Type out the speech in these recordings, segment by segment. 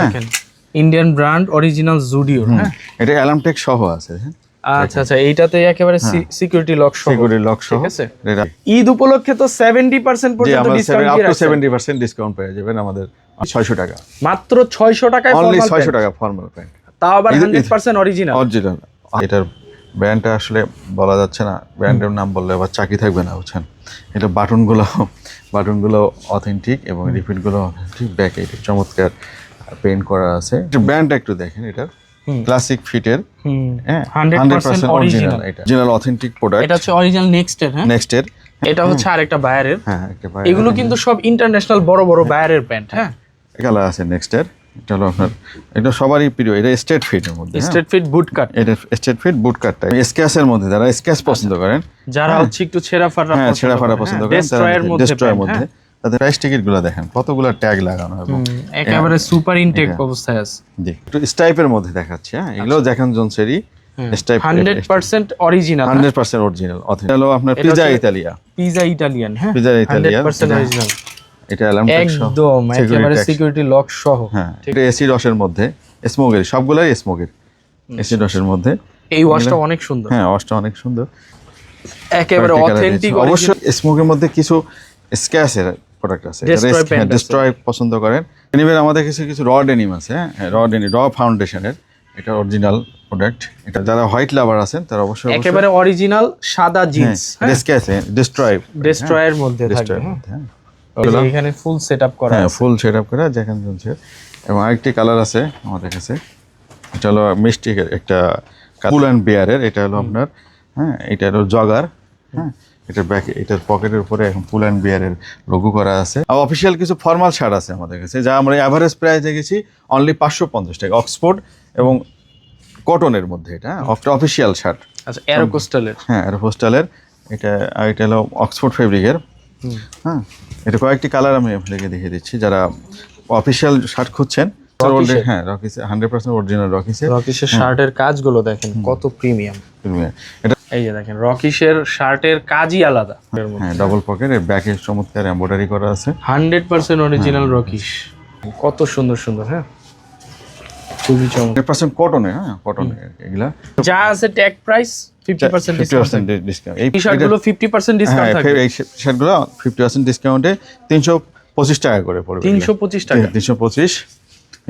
দেখেন Indian brand original Zudio. হ্যাঁ, এটা অ্যালার্ম টেক সহ আছে। আচ্ছা আচ্ছা, এইটাতে একেবারে সিকিউরিটি লক সহ। সিকিউরিটি লক সহ। ঠিক আছে, ঈদ উপলক্ষে তো 70% পর্যন্ত ডিসকাউন্ট দিয়ে রাখছেন। 70% ডিসকাউন্ট পেয়ে যাবেন আমাদের 600 টাকা, মাত্র 600 টাকায় অনলি ফর্মাল 600 টাকা ফর্মাল প্যান্ট, তাও আবার 100% অরিজিনাল। অরিজিনাল। এটার ব্র্যান্ডটা আসলে বলা যাচ্ছে না, ব্র্যান্ডের নাম বললে আবার চাকরি থাকবে না, বুঝছেন। এটা বাটনগুলো অথেন্টিক এবং রিপিটগুলো অথেন্টিক। ব্যাকে এটা চমৎকার পেইন্ট করা আছে। ব্র্যান্ডটা একটু দেখেন, এটা ক্লাসিক ফিটের, হ্যাঁ 100% অরিজিনাল। এটা অরিজিনাল অথেন্টিক প্রোডাক্ট। এটা হচ্ছে অরিজিনাল নেক্সটের। হ্যাঁ, নেক্সটের। এটা হচ্ছে আরেকটা বায়ারের। হ্যাঁ, একটা বায়ার। এগুলো কিন্তু সব ইন্টারন্যাশনাল বড় বড় বায়ারের প্যান্ট। হ্যাঁ, কালার আছে নেক্সটের। এটা হলো আপনার, এটা সবারই প্রিয়। এটা স্ট্রেট ফিটের মধ্যে, স্ট্রেট ফিট বুট কাট। এটা স্ট্রেট ফিট বুট কাটটা স্কেচের মধ্যে, যারা স্কেচ পছন্দ করেন, যারা হচ্ছে একটু ছেঁড়া ফাড়া পছন্দ করেন, ডেস্ট্রয়ের মধ্যে তাদের প্রাইস টিকিট গুলো দেখেন, কতগুলো ট্যাগ লাগানো হবে, একেবারে সুপার ইনটেক অবস্থায় আছে। জি, একটু স্টাইপের মধ্যে দেখাচ্ছি। হ্যাঁ, এগুলো জ্যাকন জনসেরই স্টাইপ, 100% অরিজিনাল। 100% original authentic. হলো আপনার পিজা ইতালিয়া। Pizza Italian. হ্যাঁ, পিজা ইতালিয়ান 100% অরিজিনাল। এটা অ্যালার্ম টেক সহ, একদম একেবারে সিকিউরিটি লক সহ। হ্যাঁ, এটা এসি রসের মধ্যে, স্মোকের, সবগুলাই স্মোকের, এসি রসের মধ্যে। এই ওয়াশটা অনেক সুন্দর। হ্যাঁ, ওয়াশটা অনেক সুন্দর, একেবারে অথেন্টিক। অবশ্য স্মোকের মধ্যে কিছু স্ক্যাচের প্রোডাক্ট আছে, ডেস্ট্রয় পছন্দ করেন। ডেনিমের আমাদের কিছু র ডেনিম আছে। হ্যাঁ, র ফাউন্ডেশনের, এটা অরিজিনাল প্রোডাক্ট। এটা যারা হোয়াইট লাভার আছেন তারা অবশ্যই একেবারে অরিজিনাল সাদা জিন্স। স্ক্যাচ ডেস্ট্রয়ের মধ্যে থাকবে। হ্যাঁ, এখানে ফুল সেটআপ করা আছে। হ্যাঁ, ফুল সেটআপ করা জ্যাকন জনসের। এবং আরেকটি কালার আছে আমাদের কাছে, এটা হলো মিষ্টি একটা পুল অ্যান্ড বিয়ারের। এটা হলো আপনার, হ্যাঁ, এটা হলো জগার। হ্যাঁ, এটার ব্যাকে, এটার পকেটের উপরে এখন পুল অ্যান্ড বিয়ারের লোগো করা আছে। আর অফিসিয়াল কিছু ফর্মাল শার্ট আছে আমাদের কাছে, যা আমরা এভারেজ প্রাইস দেখেছি অনলি 550 টাকা, অক্সফোর্ড এবং কটনের মধ্যে। এটা অফিসিয়াল শার্ট। আচ্ছা, অ্যারোকোস্টালের। হ্যাঁ, অ্যারোকোস্টালের। এটা হলো অক্সফোর্ড ফেব্রিকের। হ্যাঁ, এটা কয়েকটি কালার আমি আপনাকে দেখিয়ে দিচ্ছি, যারা অফিসিয়াল শার্ট খুঁজছেন। হ্যাঁ, রকিস 100% অরিজিনাল রকিসের শার্টের কাজগুলো দেখেন কত প্রিমিয়াম। এটা এই যে দেখেন, রকিসের শার্টের কাজই আলাদা। হ্যাঁ, ডাবল পকেট, এর ব্যাকে চমৎকার এমব্রয়ডারি করা আছে। 100% অরিজিনাল রকিস, কত সুন্দর সুন্দর। হ্যাঁ, খুবই চমৎকার। 100% কটনে। হ্যাঁ, কটনে এগুলা যা আছে ট্যাগ প্রাইস 50% ডিসকাউন্ট। এই শার্টগুলো 50% ডিসকাউন্ট থাকবে। এই শার্টগুলো 50% ডিসকাউন্টে 325 টাকা করে পড়বে। 325 টাকা। 325,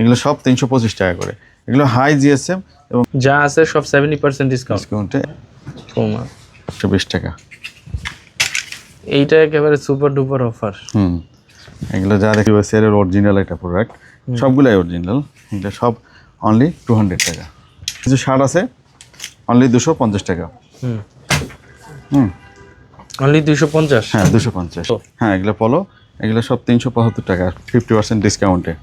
এগুলো সব 325 টাকা করে। এগুলো হাই জিএসএম এবং যা আছে সব 70% ডিসকাউন্টে। 120 টাকা। এইটা একেবারে সুপার ডুপার অফার। এগুলো যা দেখি সেলের অরিজিনাল একটা প্রোডাক্ট, সবগুলাই অরিজিনাল। এগুলো সব অনলি 200 টাকা। কিছু শার্ট আছে অনলি 250 টাকা। অনলি 250। হ্যাঁ, 250। হ্যাঁ, এগুলো পলো, এগুলো সব 375 টাকা 50% ডিসকাউন্টে।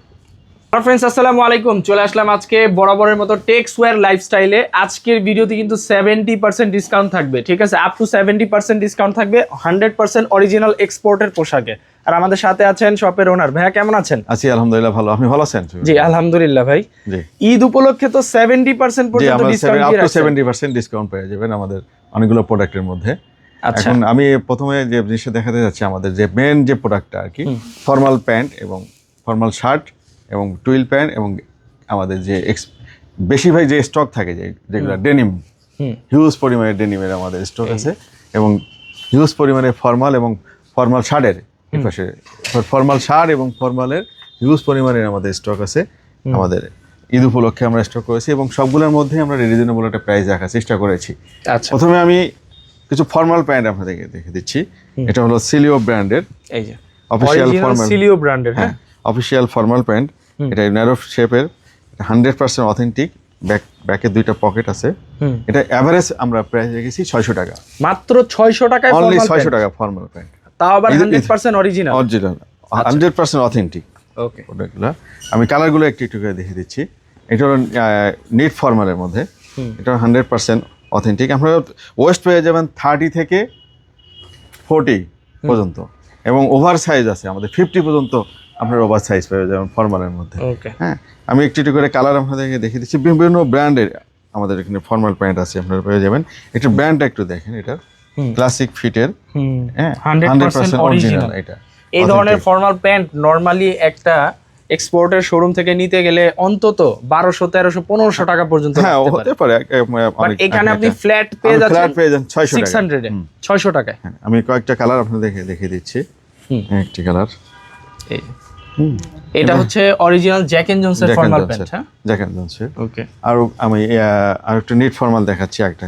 ফ্রেন্ডস, আসসালামু আলাইকুম। চলে আসলাম আজকে বরাবরের মতো টেক্সওয়্যার লাইফস্টাইলে। আজকের ভিডিওতে কিন্তু 70% ডিসকাউন্ট থাকবে। ঠিক আছে, আপ টু 70% ডিসকাউন্ট থাকবে 100% অরিজিনাল এক্সপোর্টের পোশাকে। আর আমাদের সাথে আছেন শপের ওনার। ভাইয়া কেমন আছেন? আছি আলহামদুলিল্লাহ, ভালো। আপনি ভালো আছেন? জি আলহামদুলিল্লাহ ভাই। জি, ঈদ উপলক্ষে তো 70% পর্যন্ত ডিসকাউন্ট দিয়ে রাখছেন। 70% ডিসকাউন্ট পেয়ে যাবেন আমাদের অনেকগুলো প্রোডাক্টের মধ্যে। আচ্ছা, এখন আমি প্রথমে যে জিনিসটা দেখাতে যাচ্ছি, আমাদের যে মেন যে প্রোডাক্টটা আর কি, ফর্মাল প্যান্ট এবং ফর্মাল শার্ট এবং টুইল প্যান্ট, এবং আমাদের যে বেশিরভাগ যে স্টক থাকে, যেগুলো ডেনিম, হিউজ পরিমাণে ডেনিমের আমাদের স্টক আছে, এবং হিউজ পরিমাণে ফর্মাল এবং ফর্মাল শার্টের পাশে ফর্মাল শার্ট এবং ফর্মালের হিউজ পরিমাণের আমাদের স্টক আছে। আমাদের ঈদ উপলক্ষে আমরা স্টক করেছি এবং সবগুলোর মধ্যে আমরা রিজনেবল একটা প্রাইস রাখার চেষ্টা করেছি। আচ্ছা, প্রথমে আমি কিছু ফর্মাল প্যান্ট আপনাদেরকে দেখে দিচ্ছি। এটা হলো সিলিও ব্র্যান্ডের, এই যে অফিশিয়াল ফর্মাল সিলিও ব্র্যান্ডের। হ্যাঁ, অফিশিয়াল ফর্মাল প্যান্ট। এটা ন্যারো শেপের, 100% অথেন্টিক। ব্যাকে দুইটা পকেট আছে। এটা এভারেজ আমরা প্রাইস রেখেছি 600 টাকা, মাত্র 600 টাকায়। অনলি 600 টাকা ফর্মাল প্যান্ট, তাও আবার 100% অরিজিনাল। 100% অথেন্টিক। ওকে, ওগুলো আমি কালারগুলো একটু একটু করে দেখিয়ে দিচ্ছি। এটা হলো নিট ফর্মালের মধ্যে, এটা 100% অথেন্টিক। আপনারা ওয়েস্ট পেয়ে যাবেন 30 থেকে 40 পর্যন্ত, এবং ওভার সাইজ আছে আমাদের 50 পর্যন্ত আপনার ওভার সাইজ পেয়ে যাবেন ফর্মালের মধ্যে। হ্যাঁ, আমি একটু একটু করে কালার আপনাদেরকে দেখিয়ে দিচ্ছি। বিভিন্ন ব্র্যান্ডের আমাদের এখানে ফর্মাল প্যান্ট আছে, আপনারা পেয়ে যাবেন। এটা ব্র্যান্ডটা একটু দেখেন, এটা ক্লাসিক ফিটের, হ্যাঁ 100% অরিজিনাল। এটা এই ধরনের ফর্মাল প্যান্ট নরমালি একটা এক্সপোর্টের শোরুম থেকে নিতে গেলে অন্তত 1200 1300 1500 টাকা পর্যন্ত হ্যাঁ লাগতে হতে পারে। পারে বাট এখানে আপনি ফ্ল্যাট পেয়ে ফ্ল্যাট যাচ্ছেন পেয়ে যান 600 টাকা 600 এ 600 টাকায়। হ্যাঁ, আমি কয়েকটা কালার আপনাদের দেখিয়ে দিচ্ছি। একটি কালার এই এটা হচ্ছে অরিজিনাল জ্যাক এন্ড জোনসের ফর্মাল প্যান্ট। হ্যাঁ, জ্যাক এন্ড জোনসের। ওকে, আর আমি আর একটা নিট ফর্মাল দেখাচ্ছি একটা।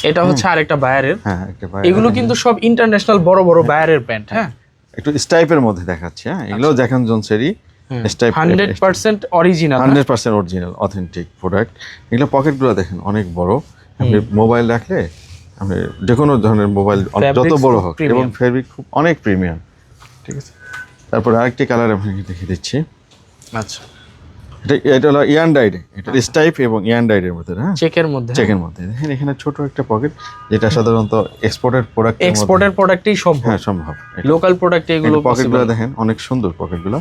এটা হচ্ছে আরেকটা বায়ারের। হ্যাঁ একটা এগুলো কিন্তু সব ইন্টারন্যাশনাল বড় বড় বায়ারের প্যান্ট। হ্যাঁ, একটু স্টাইপের মধ্যে দেখাচ্ছি। হ্যাঁ, এগুলো জ্যাক এন্ড জোনসেরই stripe, 100% original, 100% original authentic product. এগুলো পকেটগুলো দেখেন অনেক বড়, আপনি মোবাইল রাখলে আপনি যে কোনো ধরনের মোবাইল যত বড় হোক, এবং ফেব্রিক খুব অনেক প্রিমিয়াম। ঠিক আছে, তারপরে আরেকটি কালার আপনাকে দেখিয়ে দিচ্ছি। আচ্ছা, এটা হলো ইয়ান ডাইড, এটা স্টাইপ এবং ইয়ান ডাইডের মধ্যে। হ্যাঁ, চেকের মধ্যে, চেকের মধ্যে দেখেন এখানে ছোট একটা পকেট, যেটা সাধারণত এক্সপোর্টের প্রোডাক্ট, এক্সপোর্টের প্রোডাক্টই সম্ভব। হ্যাঁ সম্ভব। লোকাল প্রোডাক্ট এগুলো পকেটগুলো দেখেন অনেক সুন্দর পকেটগুলো।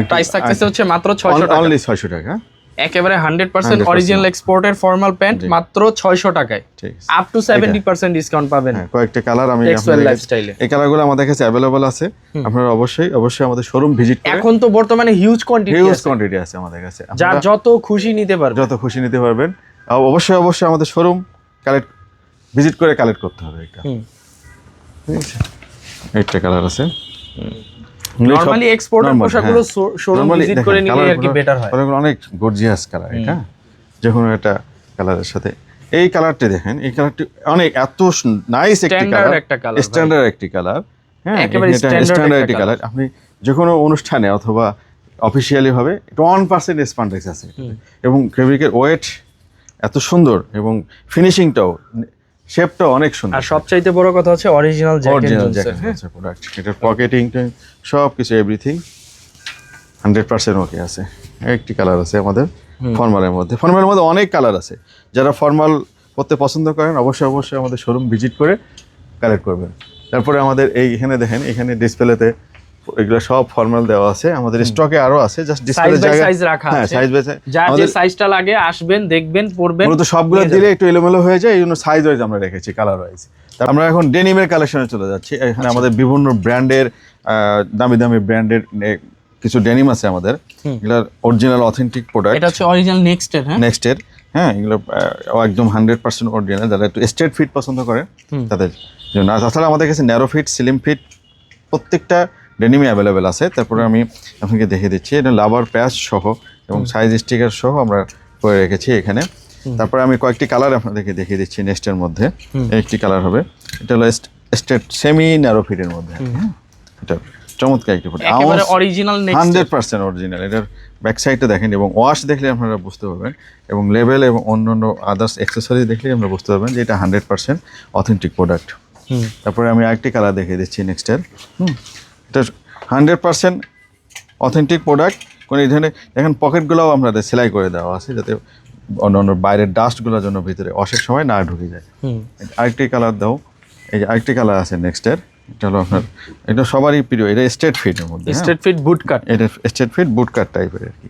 প্রাইস থাকতেছে হচ্ছে মাত্র 600 টাকা, অনলি 600 টাকা। একেবারে 100% অরিজিনাল এক্সপোর্টের ফর্মাল প্যান্ট মাত্র 600 টাকায়, আপ টু 70% ডিসকাউন্ট পাবেন। কয়েকটা কালার আমি টেক্সটাইল লাইফস্টাইলে, এই কালারগুলো আমাদের কাছে अवेलेबल আছে। আপনারা অবশ্যই আমাদের শোরুম ভিজিট করুন। এখন তো বর্তমানে হিউজ কোয়ান্টিটি আছে আমাদের কাছে, যার যত খুশি নিতে পারবেন, যত খুশি নিতে পারবেন। অবশ্যই আমাদের শোরুম ভিজিট করে কালেক্ট করতে হবে। এটা ঠিক আছে, একটা কালার আছে। নরমালি এক্সপোর্টের পোশাকগুলো শোরুম ভিজিট করে নিলে আর কি বেটার হয়। কালারগুলো অনেক গর্জিয়াস কালার। এটা যে কোনো একটা কালারের সাথে এই কালারটি দেখেন, এই কালারটি অনেক এত নাইস একটি কালার, স্ট্যান্ডার্ড একটি কালার। হ্যাঁ, একেবারে স্ট্যান্ডার্ড একটি কালার। আপনি যে কোনো অনুষ্ঠানে অথবা অফিসিয়ালি ভাবে 1% স্পান্ডেক্স আছে, এবং ফেব্রিকের ওয়েট এত সুন্দর, এবং ফিনিশিংটাও, শেপটাও অনেক সুন্দর। আর সবচাইতে বড় কথা হচ্ছে অরিজিনাল জ্যাক এন্ড জোনসের প্রোডাক্ট। এটার পকেটিং সব কিছু এভরিথিং 100% ওকে আছে। একটি কালার আছে আমাদের ফর্মালের মধ্যে। ফর্মালের মধ্যে অনেক কালার আছে। যারা ফর্মাল পরতে পছন্দ করেন অবশ্যই আমাদের শোরুম ভিজিট করে কালেক্ট করবেন। তারপরে আমাদের এইখানে দেখেন, এখানে ডিসপ্লেতে এগুলো সব ফর্মাল দেওয়া আছে। আমাদের স্টকে আরো আছে, জাস্ট ডিসপ্লে জায়গা সাইজ রাখা আছে। হ্যাঁ, সাইজ বাই সাইজ, যার যে সাইজটা লাগে আসবেন, দেখবেন, পরবেন। মূলত সবগুলো দিলে একটু এলোমেলো হয়ে যায়, এইজন্য সাইজ ওয়াইজ আমরা রেখেছি, কালার ওয়াইজ। আমরা এখন ডেনিমের কালেকশনে চলে যাচ্ছি। এখানে আমাদের বিভিন্ন ব্র্যান্ডের, দামি দামি ব্র্যান্ডের কিছু ডেনিম আছে আমাদের। এগুলোর অরিজিনাল অথেন্টিক প্রোডাক্ট। এটা হচ্ছে অরিজিনাল নেক্সটের। হ্যাঁ, নেক্সটের। হ্যাঁ, এগুলো একদম 100% অরিজিনাল। যারা একটু স্ট্রেট ফিট পছন্দ করে তাদের জন্য। আর তাছাড়া আমাদের কাছে ন্যারো ফিট, স্লিম ফিট প্রত্যেকটা ডেনিমে অ্যাভেলেবেল আছে। তারপরে আমি আপনাকে দেখিয়ে দিচ্ছি, এটা লাভার প্যাচ সহ এবং সাইজ স্টিকার সহ আমরা করে রেখেছি এখানে। তারপরে আমি কয়েকটি কালার আপনাদেরকে দেখিয়ে দিচ্ছি। নেক্সটের মধ্যে একটি কালার হবে, এটা হলো স্ট্রেট সেমি ন্যারো ফিটের মধ্যে। এটা চমৎকার একটি প্রোডাক্ট, একেবারে অরিজিনাল নেক্সট, 100% অরিজিনাল। এটার ব্যাক সাইডটা দেখেন, এবং ওয়াশ দেখলে আপনারা বুঝতে পারবেন, এবং লেভেল এবং অন্যান্য আদার্স অ্যাক্সেসরিজ দেখলে আমরা বুঝতে পারবেন যে এটা 100% অথেন্টিক প্রোডাক্ট। তারপরে আমি আরেকটি কালার দেখিয়ে দিচ্ছি নেক্সটের। এটা 100% অথেন্টিক প্রোডাক্ট। কোনো এই ধরনের দেখেন পকেটগুলোও আপনাদের সেলাই করে দেওয়া আছে, যাতে অন্য বাইরের ডাস্টগুলোর জন্য ভিতরে ওয়াশের সময় না ঢুকে যায়। আরেকটি কালার দাও, এই যে আরেকটি কালার আছে নেক্সটের। এটা হলো আপনার, এটা সবারই প্রিয়, এটা স্ট্রেট ফিটের মধ্যে, স্ট্রেট ফিট বুট কাট। এটা স্ট্রেট ফিট বুট কাট টাইপের আর কি।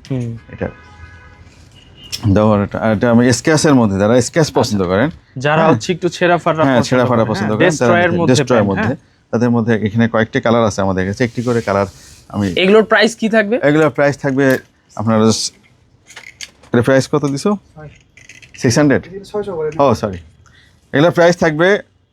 এটা দাও, এটা আমি স্কেচের মধ্যে, যারা স্কেচ পছন্দ করেন, যারা হচ্ছে একটু ছেঁড়া ফাটা পছন্দ করেন, ডেস্ট্রয়ের মধ্যে, তাদের মধ্যে এখানে কয়েকটি কালার আছে আমাদের কাছে। একটি করে কালার আমি, এগুলোর প্রাইস কি থাকবে? এগুলোর প্রাইস থাকবে আপনার, এর প্রাইস কত দিছো? 600। ও সরি, এগুলোর প্রাইস থাকবে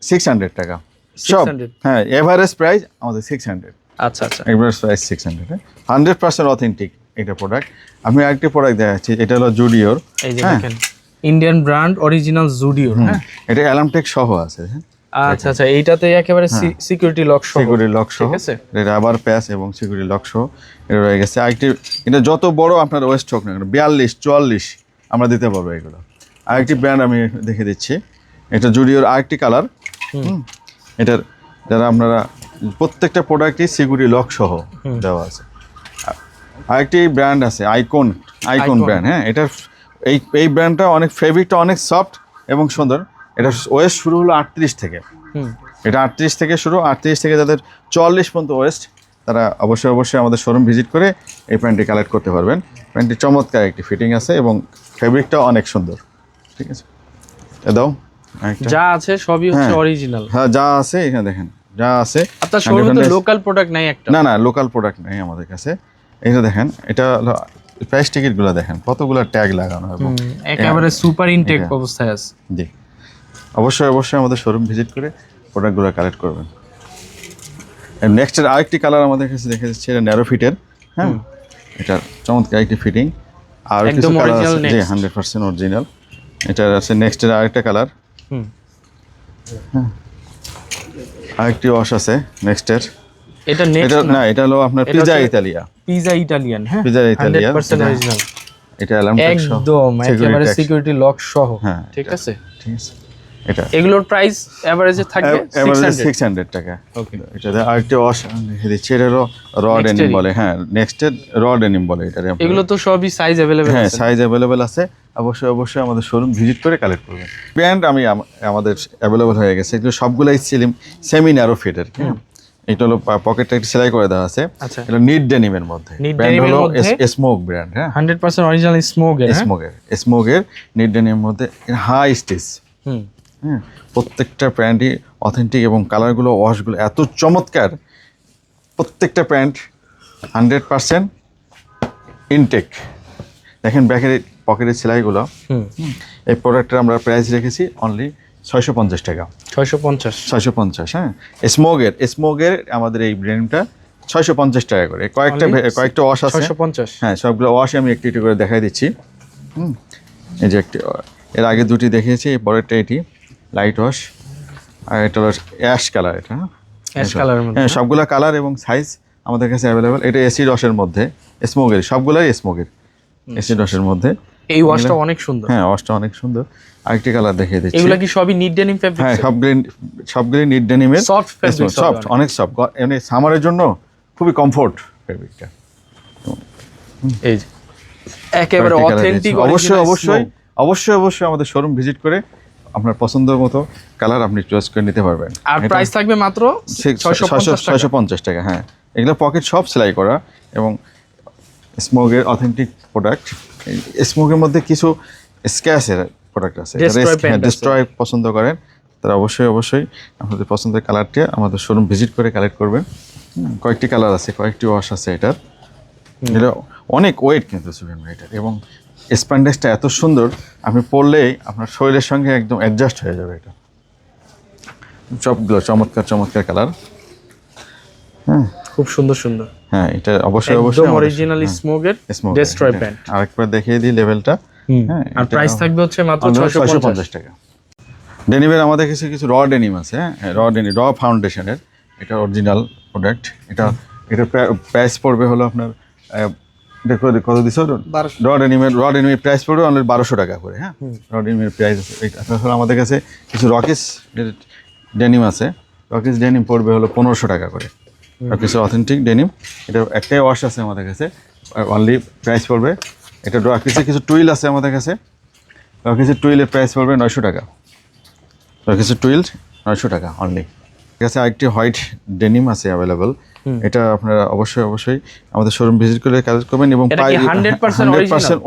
600 টাকা সব। হ্যাঁ, এভারেজ প্রাইস আমাদের 600। আচ্ছা আচ্ছা, এভারেজ প্রাইস 600। 100% অথেন্টিক এটা প্রোডাক্ট। আমি আরেকটি প্রোডাক্ট দেখাচ্ছি, এটা হলো জুডিওর। এই যে দেখেন, ইন্ডিয়ান ব্র্যান্ড অরিজিনাল জুডিওর। হ্যাঁ, এটা অ্যালার্মটেক সহ আছে। আচ্ছা আচ্ছা, এইটাতে একেবারে সিকিউরিটি লক সহ, সিকিউরিটি লক সহ, এটা রাবার প্যাচ এবং সিকিউরিটি লক সহ এটা রয়ে গেছে। আরেকটি, এটা যত বড় আপনার ওয়েস্ট হোক না কেন, 42 44 আমরা দিতে পারবো এগুলো। আরেকটি ব্র্যান্ড আমি দেখে দিচ্ছি, এটা জুডিওর আরেকটি কালার। এটার যারা আপনারা প্রত্যেকটা প্রোডাক্টই সিকিউরিটি লক সহ দেওয়া আছে। আরেকটি ব্র্যান্ড আছে আইকন ব্র্যান্ড। হ্যাঁ, এটার এই ব্র্যান্ডটা অনেক, ফেব্রিকটা অনেক সফট এবং সুন্দর। এটা ওয়েস্ট শুরু হলো 38 থেকে। এটা 38 থেকে শুরু, 38 থেকে যাদের 44 পর্যন্ত ওয়েস্ট, তারা অবশ্যই আমাদের শোরুম ভিজিট করে এই প্যান্টটি কালেক্ট করতে পারবেন। প্যান্টটি চমৎকার একটি ফিটিং আছে এবং ফেব্রিকটাও অনেক সুন্দর। ঠিক আছে, দাও, যা আছে সবই হচ্ছে অরিজিনাল। হ্যাঁ, যা আছে এখানে দেখেন যা আছে আপনার শোরুমে তো লোকাল প্রোডাক্ট নাই একটা? না লোকাল প্রোডাক্ট নেই আমাদের কাছে। এটা দেখেন, এটা প্রাইস টিকিটগুলো দেখেন কতগুলো ট্যাগ লাগানো এবং একেবারে সুপার ইনটেক অবস্থায় আছে। জি, অবশ্যই আমাদের শোরুম ভিজিট করে প্রোডাক্টগুলো কালেক্ট করবেন। নেক্সটের আরেকটি কালার আমাদের কাছে দেখা যাচ্ছে, এটা ন্যারো ফিটের। হ্যাঁ, এটা চমৎকার একটি ফিটিং। আর কিছু কালার আছে যে 100% অরিজিনাল। এটা আছে নেক্সটের আরেকটা কালার। হ্যাঁ, আরেকটি ওয়াশ আছে নেক্সটের। এটা না, এটা হলো আপনার পিজা ইটালিয়ান। হ্যাঁ, পিজা ইটালিয়ান 100% অরিজিনাল। এটা অ্যালার্ম টেক সহ, একদম একেবারে সিকিউরিটি লক সহ। হ্যাঁ, ঠিক আছে। এটা এগুলোর প্রাইস এভারেজে থাকবে 600 টাকা। ওকে, এটা আরেকটি ওয়াশ দিচ্ছি, এটা হলো র ডেনিম বলে। হ্যাঁ, নেক্সটের র ডেনিম বলে এটা। এগুলো তো সবই সাইজ अवेलेबल আছে। হ্যাঁ, সাইজ अवेलेबल আছে। অবশ্যই আমাদের শোরুম ভিজিট করে কালেক্ট করবেন। ব্র্যান্ড আমাদের अवेलेबल হয়ে গেছে, এগুলো সবগুলাই সেমি ন্যারো ফিটের। হ্যাঁ, এটা হলো পকেটটা একটু সেলাই করে দেওয়া আছে। এটা নিট ডেনিমের মধ্যে, ব্র্যান্ড হলো স্মোক ব্র্যান্ড। হ্যাঁ, 100% অরিজিনাল স্মোকের নিট ডেনিমের মধ্যে হাই স্টিচ। হ্যাঁ, প্রত্যেকটা প্যান্টই অথেন্টিক এবং কালারগুলো ওয়াশগুলো এত চমৎকার। প্রত্যেকটা প্যান্ট 100% ইনটেক। দেখেন ব্যাকের পকেটের সেলাইগুলো। এই প্রোডাক্টের আমরা প্রাইস রেখেছি অনলি 650 টাকা। 650। হ্যাঁ, স্মোকের আমাদের এই ব্র্যান্ডটা 650 টাকা করে। কয়েকটা ওয়াশ আছে 650। হ্যাঁ, সবগুলো ওয়াশে আমি একটু করে দেখাই দিচ্ছি। এই যে একটি, এর আগে দুটি দেখিয়েছি, এই পরেরটা এটি লাইট ওয়াশ, আর এটা হলো অ্যাশ কালার। এটা অ্যাশ কালারের মধ্যে। হ্যাঁ, সবগুলো কালার এবং সাইজ আমাদের কাছে অ্যাভেলেবল। এটা এসিড ওয়াশের মধ্যে, স্মোকের সবগুলাই স্মোকের এসিড ওয়াশের মধ্যে। এই ওয়াশটা অনেক সুন্দর। হ্যাঁ, ওয়াশটা অনেক সুন্দর। আরেকটি কালার দেখিয়ে দিচ্ছি। এগুলা কি সবই নিট ডেনিম ফেব্রিক? হ্যাঁ, সবগুলি নিট ডেনিমের। সফট, অনেক সফট। মানে সামারের জন্য খুবই কমফোর্ট ফেব্রিকটা। এই যে একেবারে অথেন্টিক। অবশ্যই আমাদের শোরুম ভিজিট করে আপনার পছন্দের মতো কালার আপনি চয়েস করে নিতে পারবেন। আর প্রাইস থাকবে মাত্র 650 টাকা। হ্যাঁ, এগুলো পকেট সব সেলাই করা এবং স্মোকের অথেন্টিক প্রোডাক্ট। স্মোকের মধ্যে কিছু স্ক্যাচের প্রোডাক্ট আছে, ডিস্ট্রয় পছন্দ করেন তারা অবশ্যই আপনাদের পছন্দের কালারটি আমাদের শোরুম ভিজিট করে কালেক্ট করবেন। কয়েকটি কালার আছে, কয়েকটি ওয়াশ আছে। এটা অনেক ওয়েট কিন্তু এটার, এবং স্প্যান্ডেক্সটা এত সুন্দর, আপনি পরলেই আপনার শরীরের সঙ্গে একদম অ্যাডজাস্ট হয়ে যাবে। এটা সবগুলো চমৎকার কালার। হ্যাঁ, খুব সুন্দর। হ্যাঁ, এটা অবশ্যই অরিজিনাল স্মোকের ডিস্ট্রয় প্যান্ট। আরেকবার দেখিয়ে দিই লেভেলটা। হ্যাঁ, আর প্রাইস থাকবে হচ্ছে মাত্র 650 টাকা। ডেনিমের আমাদের কাছে কিছু র ডেনিম আছে। হ্যাঁ, র ফাউন্ডেশনের, এটা অরিজিনাল প্রোডাক্ট। এটা প্রাইস পড়বে হলো আপনার কত দিছো? র ডেনিমের প্রাইস পড়বে অনলি 1200 টাকা করে। হ্যাঁ, র ডেনিমের প্রাইস আছে। আমাদের কাছে কিছু রকিস ডেনিম আছে। রকিস ডেনিম পড়বে হলো 1500 টাকা করে। রকিসের অথেন্টিক ডেনিম, এটা একটাই ওয়াশ আছে আমাদের কাছে, অনলি প্রাইস পড়বে। এটা রকিসের কিছু টুইল আছে আমাদের কাছে। রকিসের টুইলের প্রাইস পড়বে 900 টাকা। রকিসের টুইল 900 টাকা অনলি। ঠিক আছে, আরেকটি হোয়াইট ডেনিম আছে অ্যাভেলেবল। এটা আপনারা অবশ্যই আমাদের শোরুম ভিজিট করে কালেক্ট করবেন এবং 100%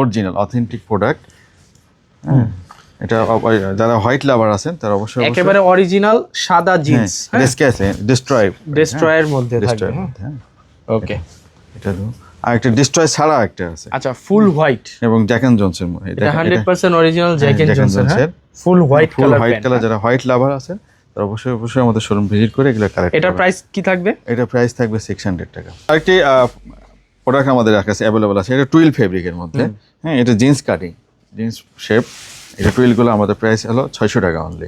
অরিজিনাল অথেন্টিক প্রোডাক্ট। এটা যারা হোয়াইট লাভার আছেন তারা অবশ্যই একেবারে অরিজিনাল সাদা জিন্স। ডিস্ট্রয়ের মধ্যে থাকবে। ওকে, এটা তো আরেকটা ডিস্ট্রয় ছাড়া একটা আছে। আচ্ছা, ফুল হোয়াইট এবং জ্যাক এন্ড জনসের মধ্যে। এটা 100% অরিজিনাল জ্যাক এন্ড জনসের ফুল হোয়াইট কালার। যারা হোয়াইট লাভার আছেন তারা অবশ্যই আমাদের শোরুম ভিজিট করে এগুলো কালেক্ট করবেন। এটার প্রাইস কি থাকবে? এটা প্রাইস থাকবে 600 টাকা। আরেকটি প্রোডাক্ট আমাদের কাছে অ্যাভেলেবল আছে, এটা টুইল ফেব্রিকের মধ্যে। হ্যাঁ, এটা জিন্স কাটিং, জিন্স শেপ। এটা টুইলগুলো আমাদের প্রাইস হলো 600 টাকা অনলি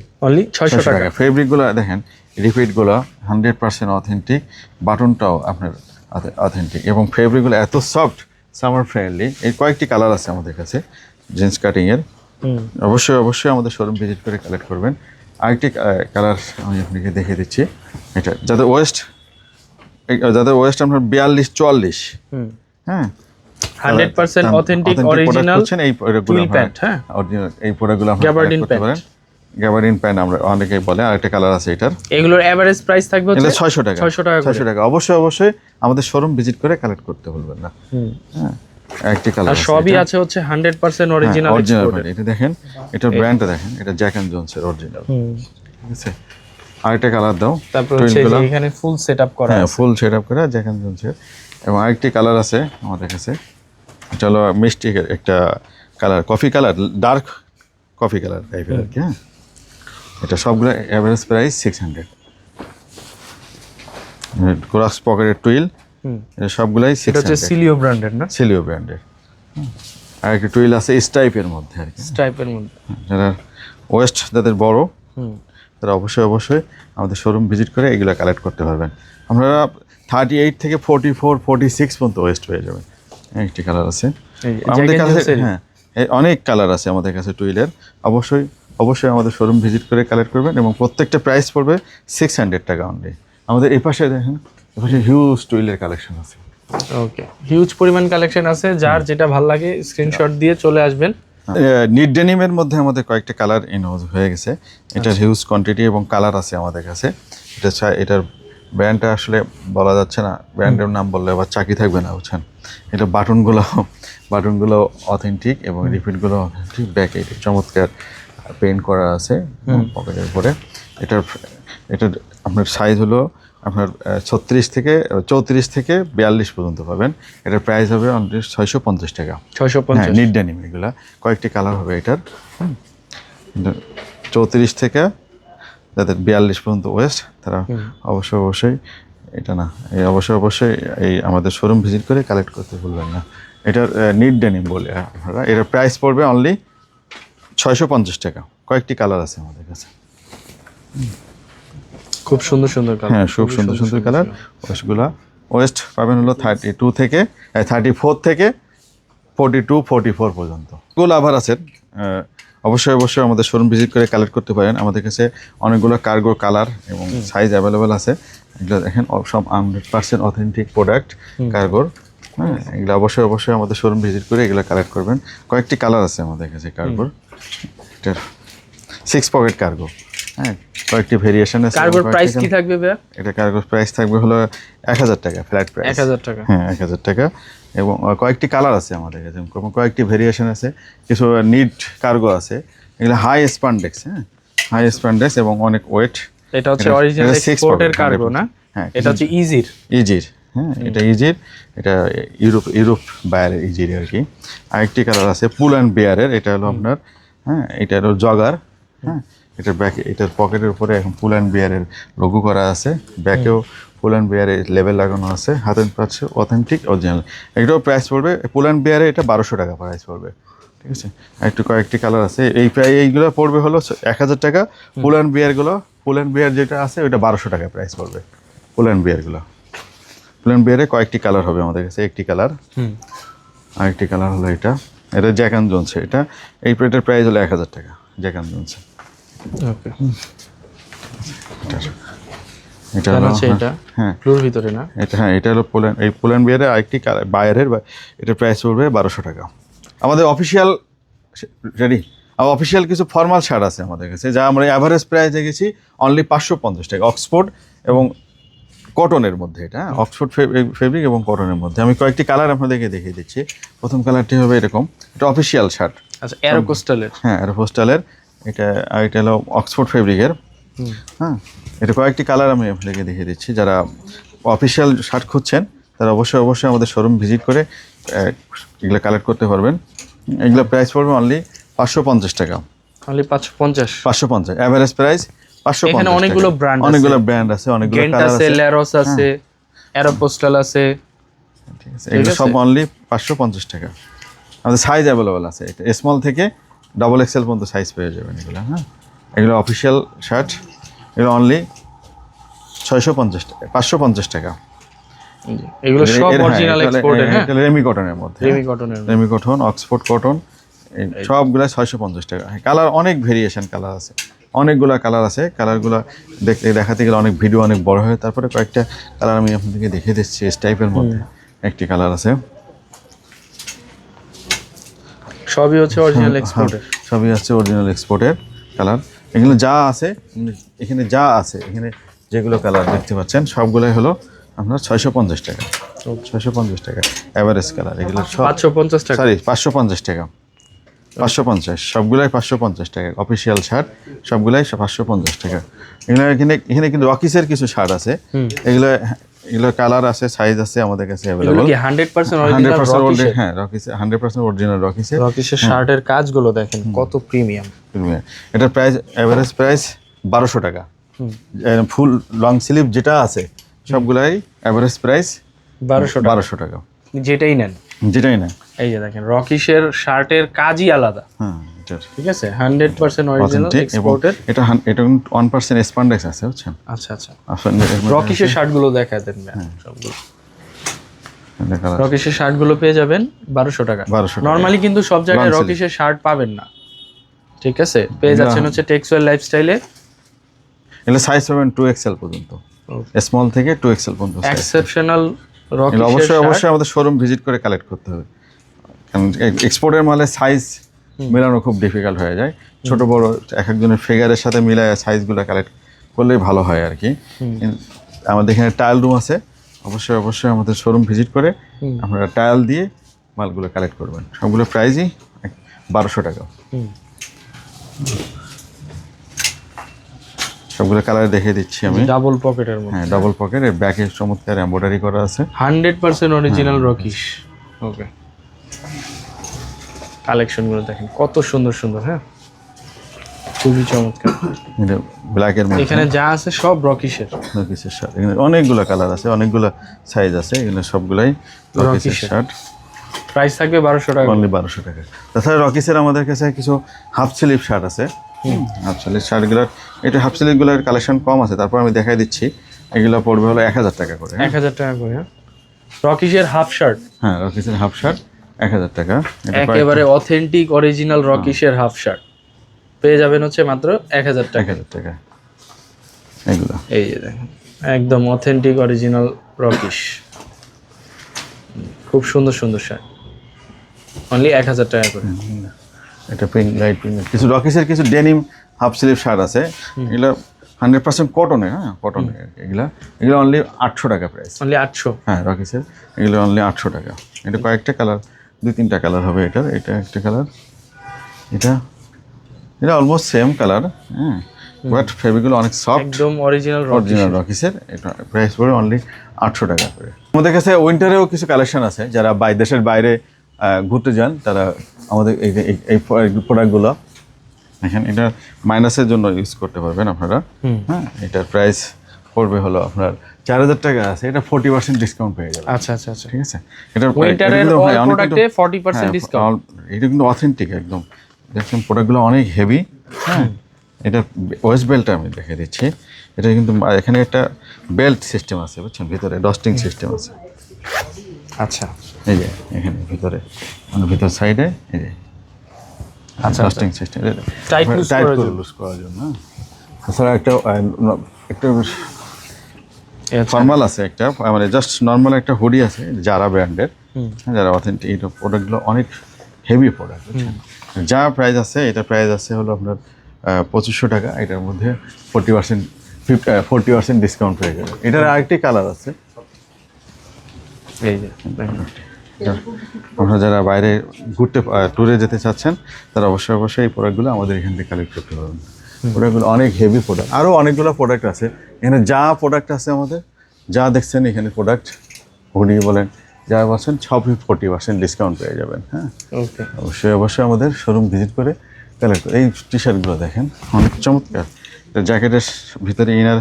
600 টাকা। ফেব্রিকগুলো দেখেন, রিপিটগুলো 100% অথেন্টিক, বাটনটাও আপনার অথেন্টিক, এবং ফেব্রিকগুলো এত সফট, সামার ফ্রেন্ডলি। এই কয়েকটি কালার আছে আমাদের কাছে জিন্স কাটিংয়ের। অবশ্যই আমাদের শোরুম ভিজিট করে কালেক্ট করবেন। আরেকটি কালার আমি আপনাকে দেখিয়ে দিচ্ছি। এটা যাদের ওয়েস্ট আপনার 42-44। হ্যাঁ, 100% অথেন্টিক অরিজিনাল এই প্রোডাক্টগুলো প্যান্ট। হ্যাঁ, অরিজিনাল এই প্রোডাক্টগুলো আপনারা করতে পারেন। গ্যাবার্ডিন প্যান্ট আমরা অনেকেই বলে। আরেকটা কালার আছে এটার। এগুলোর এভারেজ প্রাইস থাকবে হচ্ছে 600 টাকা। 600 টাকা। অবশ্যই আমাদের শোরুম ভিজিট করে কালেক্ট করতে ভুলবেন না। হ্যাঁ, একটি কালার আর সবই আছে হচ্ছে 100% অরিজিনাল। এটা দেখেন, এটার ব্র্যান্ডটা দেখেন, এটা জ্যাক এন্ড জনসের অরিজিনাল। ঠিক আছে, আরেকটা কালার দাও। তারপর হচ্ছে এই যে এখানে ফুল সেটআপ করা হ্যাঁ আছে। ফুল সেটআপ করা জ্যাক এন্ড জোনসের। এবং আরেকটি কালার আছে আমাদের কাছে, এটা হলো মিষ্টি একটা colour, coffee colour, dark coffee colour টাইপের আর কি। হ্যাঁ এটা সবগুলো এভারেজ প্রাইস 600। ক্রস পকেটের টুইল, এটা সবগুলাই এটা হচ্ছে 600। সিলিও ব্র্যান্ডের না? সিলিও ব্র্যান্ডের। আর একটা টুইল আছে স্টাইপের মধ্যে আর কি, স্টাইপের মধ্যে। যারা ওয়েস্ট যাদের বড় তারা অবশ্যই আমাদের শোরুম ভিজিট করে এগুলো কালেক্ট করতে পারবেন। আমরা 38 থেকে 44 46 পর্যন্ত ওয়েস্ট হয়ে যাবে। একটি কালার আছে আমাদের কাছে। হ্যাঁ অনেক কালার আছে আমাদের কাছে টুইলের। অবশ্যই আমাদের শোরুম ভিজিট করে কালেক্ট করবেন এবং প্রত্যেকটা প্রাইস পড়বে 600 টাকা অনলি। আমাদের এই পাশে দেখেন, এই পাশে হিউজ টুইলের কালেকশন আছে। ওকে, হিউজ পরিমাণ কালেকশন আছে, যার যেটা ভালো লাগে স্ক্রিনশট দিয়ে চলে আসবেন। নিট ডেনিমের মধ্যে আমাদের কয়েকটা কালার ইনহাউস হয়ে গেছে। এটার হিউজ কোয়ান্টিটি এবং কালার আছে আমাদের কাছে। এটার ব্র্যান্ডটা আসলে বলা যাচ্ছে না, ব্র্যান্ডের নাম বললে আবার চাকরি থাকবে না, বুঝছেন। এটা বাটনগুলো অথেন্টিক এবং রিপিটগুলো অথেন্টিক। ব্যাকে চমৎকার পেইন্ট করা আছে পকেটের উপরে। এটার আপনার সাইজ হলো আপনার 36 থেকে 34 থেকে 42 পর্যন্ত পাবেন। এটার প্রাইস হবে অনলি 650 টাকা। 650। নিট ডেনিম এগুলা কয়েকটি কালার হবে এটার। 34 থেকে যাদের 42 পর্যন্ত ওয়েস্ট তারা অবশ্যই এটা না, এই অবশ্যই এই আমাদের শোরুম ভিজিট করে কালেক্ট করতে ভুলবেন না। এটার নিট ডেনিম বলে আপনারা। এটার প্রাইস পড়বে অনলি 650 টাকা। কয়েকটি কালার আছে আমাদের কাছে। খুব সুন্দর কালার। হ্যাঁ খুব সুন্দর কালার। ওয়েস্ট পাবেন হলো 32 থেকে 34 থেকে 42 44 পর্যন্ত। গুলো আবার আছেন, অবশ্যই আমাদের শোরুম ভিজিট করে কালেক্ট করতে পারেন। আমাদের কাছে অনেকগুলো কার্গো কালার এবং সাইজ অ্যাভেলেবেল আছে। এগুলো দেখেন সব 100% অথেন্টিক প্রোডাক্ট কার্গোর। হ্যাঁ এগুলো অবশ্যই আমাদের শোরুম ভিজিট করে এগুলো কালেক্ট করবেন। কয়েকটি কালার আছে আমাদের কাছে কার্গোর। এটার 6 পকেট কার্গো। হ্যাঁ কয়েকটি ভেরিয়েশন আছে। কার্গোর প্রাইস কি থাকবে ভাই? এটা কার্গোর প্রাইস থাকবে হলো 1000 টাকা, ফ্ল্যাট প্রাইস 1000 টাকা। হ্যাঁ 1000 টাকা। এবং কয়েকটি কালার আছে আমাদের কাছে, কয়েকটি ভেরিয়েশন আছে। কিছু নিট কার্গো আছে, এগুলো হাই স্প্যান্ডেক্স। হ্যাঁ হাই স্প্যান্ডেক্স এবং অনেক ওয়েট। এটা হচ্ছে অরিজিনাল এক্সপোর্টের কার্গো না? হ্যাঁ এটা হচ্ছে ইজির। হ্যাঁ এটা ইজির, এটা ইউরোপ বায়ারের ইজির আর কি। আরেকটি কালার আছে পুল অ্যান্ড বেয়ারের। এটা হলো আপনার, হ্যাঁ এটা হলো জগার। হ্যাঁ এটার ব্যাকে, এটার পকেটের উপরে এখন পুল অ্যান্ড বিয়ারের লোগো করা আছে। ব্যাকেও পুল অ্যান্ড বিয়ারের লেবেল লাগানো আছে। হাতের পাচ্ছে অথেন্টিক অরিজিনাল। এটাও প্রাইস পড়বে পুল অ্যান্ড বিয়ারে এটা 1200 টাকা প্রাইস পড়বে। ঠিক আছে, একটু কয়েকটি কালার আছে। এইগুলো পড়বে হলো 1000 টাকা। পুল অ্যান্ড বিয়ার যেটা আছে ওইটা 1200 টাকা প্রাইস পড়বে। পুল অ্যান্ড বিয়ারে কয়েকটি কালার হবে আমাদের কাছে। একটি কালার, আরেকটি কালার হলো এটা জ্যাক অ্যান্ড জোনস। এটার প্রাইস হলো 1000 টাকা জ্যাক অ্যান্ড জোনস। ওকে, এটা হলো হ্যাঁ ব্লুর ভিতরে না এটা। হ্যাঁ এটা হলো পোল্যান্ড বিয়ারের আরেকটি বায়ারের। এটার প্রাইস পড়বে 1200 টাকা। আমাদের অফিসিয়াল কিছু ফর্মাল শার্ট আছে আমাদের কাছে, যা আমরা অ্যাভারেজ প্রাইস দেখেছি অনলি 550 টাকা। অক্সফোর্ড এবং কটনের মধ্যে, এটা অক্সফোর্ড ফেব্রিক এবং কটনের মধ্যে। আমি কয়েকটি কালার আপনাদেরকে দেখিয়ে দিচ্ছি। প্রথম কালারটি হবে এরকম, এটা অফিসিয়াল শার্ট। আচ্ছা অ্যারোকোস্টালের। হ্যাঁ অ্যারোকোস্টালের এটা। আর এটা হলো অক্সফোর্ড ফেব্রিকের। হ্যাঁ এটা কয়েকটি কালার আমি আপনাদেরকে দেখিয়ে দিচ্ছি। যারা অফিসিয়াল শার্ট খুঁজছেন তারা অবশ্যই আমাদের শোরুম ভিজিট করে এগুলো কালেক্ট করতে পারবেন। এগুলো প্রাইস পড়বে অনলি 550 টাকা। Only 550 average price 550। এখানে অনেকগুলো ব্র্যান্ড আছে, অনেকগুলো কালার আছে। ল্যারোস আছে, অ্যারোকোস্টাল আছে। ঠিক আছে, এগুলো সব অনলি 550 টাকা। আমাদের সাইজ অ্যাভেলেবল আছে, এটা স্মল থেকে ডাবল এক্সেল পর্যন্ত সাইজ পেয়ে যাবেন এগুলো। হ্যাঁ এগুলো অফিসিয়াল শার্ট। এগুলো অনলি 650 টাকা, 550 টাকা। এগুলো সব অরিজিনাল এক্সপোর্টের। হ্যাঁ এটা রেমি কটনের মধ্যে। রেমি কটন, অক্সফোর্ড কটন, সবগুলো 650 টাকা। কালার অনেক ভেরিয়েশন কালার আছে, অনেকগুলো কালার আছে। কালারগুলো দেখাতে গেলে অনেক ভিডিও অনেক বড় হয়। তারপরে কয়েকটা কালার আমি আপনাদেরকে দেখিয়ে দিচ্ছি। এস টাইপের মধ্যে একটি কালার আছে। সবই হচ্ছে অরিজিনাল এক্সপোর্টের। সবই আছে অরিজিনাল এক্সপোর্টের কালার। এখানে যা আছে এখানে যেগুলো কালার দেখতে পাচ্ছেন সবগুলোই হলো আপনার 650 টাকা। 650 টাকা অ্যাভারেজ কালার। এগুলো সব 550 টাকা। সরি 550 টাকা। 550, সবগুলাই 550 টাকা। অফিসিয়াল শার্ট সবগুলাই 550 টাকা। এখানে কিন্তু রকিসের কিছু শার্ট আছে, এগুলো কালার আছে, সাইজ আছে আমাদের কাছে अवेलेबल। কি 100% অরিজিনাল 100% রকিশের? হ্যাঁ, রকিসের 100% অরিজিনাল রকিসের। রকিশের শার্টের কাজগুলো দেখেন কত প্রিমিয়াম। এটার প্রাইস, এভারেজ প্রাইস 1200 টাকা। ফুল লং স্লিভ যেটা আছে সবগুলাই এভারেজ প্রাইস 1200 টাকা, যেটাই নেন। যেটাই না। এই যে দেখেন রকিশের শার্টের কাজই আলাদা। হ্যাঁ, এটার ঠিক আছে, 100% অরিজিনাল authentic এবং এক্সপোর্টেড। এটা 1% স্পান্ডেক্স আছে, বুঝছেন? আচ্ছা আচ্ছা, রকিশের শার্টগুলো দেখা দেন সবগুলো। রকিশের শার্টগুলো পেয়ে যাবেন 1200 টাকা। 1200 টাকা। নরমালি কিন্তু সব জায়গায় Long sleeve। রকিশের শার্ট পাবেন না, ঠিক আছে? পেয়ে যাচ্ছেন হচ্ছে টেক্সওয়েল লাইফস্টাইলে। এগুলো সাইজ পাবেন 2XL পর্যন্ত, স্মল থেকে 2XL পর্যন্ত size। এক্সেপশনাল এগুলো রকিশের অবশ্যই আমাদের শোরুম ভিজিট করে কালেক্ট করতে হবে, কারণ এক্সপোর্টের মালে সাইজ মেলানো খুব ডিফিকাল্ট হয়ে যায়। ছোট বড় এক একজনের ফিগারের সাথে মিলায় সাইজগুলো কালেক্ট করলেই ভালো হয় আর কি। আমাদের এখানে টাইল রুম আছে, অবশ্যই আমাদের শোরুম ভিজিট করে আপনারা টাইল দিয়ে মালগুলো কালেক্ট করবেন। সবগুলো প্রাইসই 1200 টাকা। সবগুলো কালার দেখিয়ে দিচ্ছি আমি। ডাবল পকেটের মধ্যে, হ্যাঁ, ডাবল পকেট, এর ব্যাকে চমৎকার এমব্রয়ডারি করা আছে। 100% অরিজিনাল রকিশ। ওকে, কালেকশনগুলো দেখেন কত সুন্দর সুন্দর। হ্যাঁ, খুবই চমৎকার। এটা ব্ল্যাকের মধ্যে এখানে যা আছে সব রকিশের। রকিসের শার্ট, এখানে অনেকগুলো কালার আছে, অনেকগুলো সাইজ আছে, এখানে সবগুলাই রকিসের রকিসের। শার্ট। প্রাইস থাকবে 1200 টাকা। অনলি 1200 টাকা। তাছাড়া রকিসের আমাদের কাছে কিছু হাফ স্লিভ শার্ট আছে। হাফ স্লিভ শার্টগুলোর, এটা হাফ স্লিভগুলোর কালেকশন কম আছে, তারপর আমি দেখাই দিচ্ছি। এগুলো পড়বে হলো 1000 টাকা করে। 1000 টাকা করে। রকিশের হাফ শার্ট, হ্যাঁ, রকিসের হাফ শার্ট 1000 টাকা। একেবারে অথেন্টিক অরিজিনাল রকিশের হাফ শার্ট পেয়ে যাবেন হচ্ছে মাত্র 1000 টাকা। 1000 টাকা এগুলো। এই যে দেখেন একদম অথেন্টিক অরিজিনাল রকিশ, খুব সুন্দর সুন্দর শার্ট, অনলি 1000 টাকা করে। এটা পিঙ্ক, লাইট পিঙ্ক। কিছু রকিসের কিছু ডেনিম হাফ স্লিভ শার্ট আছে, এগুলো 100% কটনের। হ্যাঁ, কটনের এগুলো অনলি 800 টাকা প্রাইস। অনলি 800? হ্যাঁ, রকিসের এগুলো অনলি 800 টাকা। এটা কয়েকটা কালার, 2-3টা কালার হবে এটার। এটা একটা কালার, এটা অলমোস্ট সেম কালার। হ্যাঁ, বাট ফেব্রিকগুলো অনেক সফট, একদম অরিজিনাল রকিসের। এটা প্রাইস পড়ে অনলি 800 টাকা করে। আমাদের কাছে উইন্টারেও কিছু কালেকশন আছে, যারা দেশের বাইরে ঘুরতে যান তারা আমাদের এই প্রোডাক্টগুলো দেখেন। এটা মাইনাসের জন্য ইউজ করতে পারবেন আপনারা। হ্যাঁ, এটার প্রাইস পড়বে হলো আপনার 4000 টাকা আছে, এটা 40% ডিসকাউন্ট পেয়ে যাবে। আচ্ছা আচ্ছা আচ্ছা, ঠিক আছে। এটা উইন্টারের অল প্রোডাক্টে 40% ডিসকাউন্ট। এটা কিন্তু অথেন্টিক একদম। দেখছেন প্রোডাক্টগুলো অনেক হেভি। হ্যাঁ, এটা ওয়েস্ট বেল্টটা আমি দেখে দিচ্ছি। এটা কিন্তু এখানে একটা বেল্ট সিস্টেম আছে, বুঝছেন, ভিতরে ডস্টিং সিস্টেম আছে। আচ্ছা, এই যে এখানে ভিতরে, মানে ভিতর সাইডে এই যে আচ্ছা, ডস্টিং সিস্টেম, টাইট লুজ করার জন্য। তাছাড়া একটা ফর্মাল আছে, একটা মানে জাস্ট নর্মাল একটা হুডি আছে যারা ব্র্যান্ডের, যারা অথেন্টিক। এই প্রোডাক্টগুলো অনেক হেভি প্রোডাক্ট, বুঝছেন। যা প্রাইস আছে, এটা প্রাইস আছে হলো আপনার 2500 টাকা। এটার মধ্যে 40% ডিসকাউন্ট পেয়ে যাবে। এটার আরেকটি কালার আছে। এই যে আপনারা যারা বাইরে ঘুরতে ট্যুরে যেতে চাচ্ছেন তারা অবশ্যই এই প্রোডাক্টগুলো আমাদের এখান থেকে কালেক্ট করতে পারবেন। প্রোডাক্টগুলো অনেক হেভি প্রোডাক্ট। আরও অনেকগুলো প্রোডাক্ট আছে এখানে। যা প্রোডাক্ট আছে আমাদের, যা দেখছেন এখানে প্রোডাক্ট, হুডি বলেন যা বলছেন, সবই 40% ডিসকাউন্ট পেয়ে যাবেন। হ্যাঁ, ওকে, অবশ্যই আমাদের শোরুম ভিজিট করে কালেক্ট করে। এই টি শার্টগুলো দেখেন অনেক চমৎকার। জ্যাকেটের ভিতরে ইনার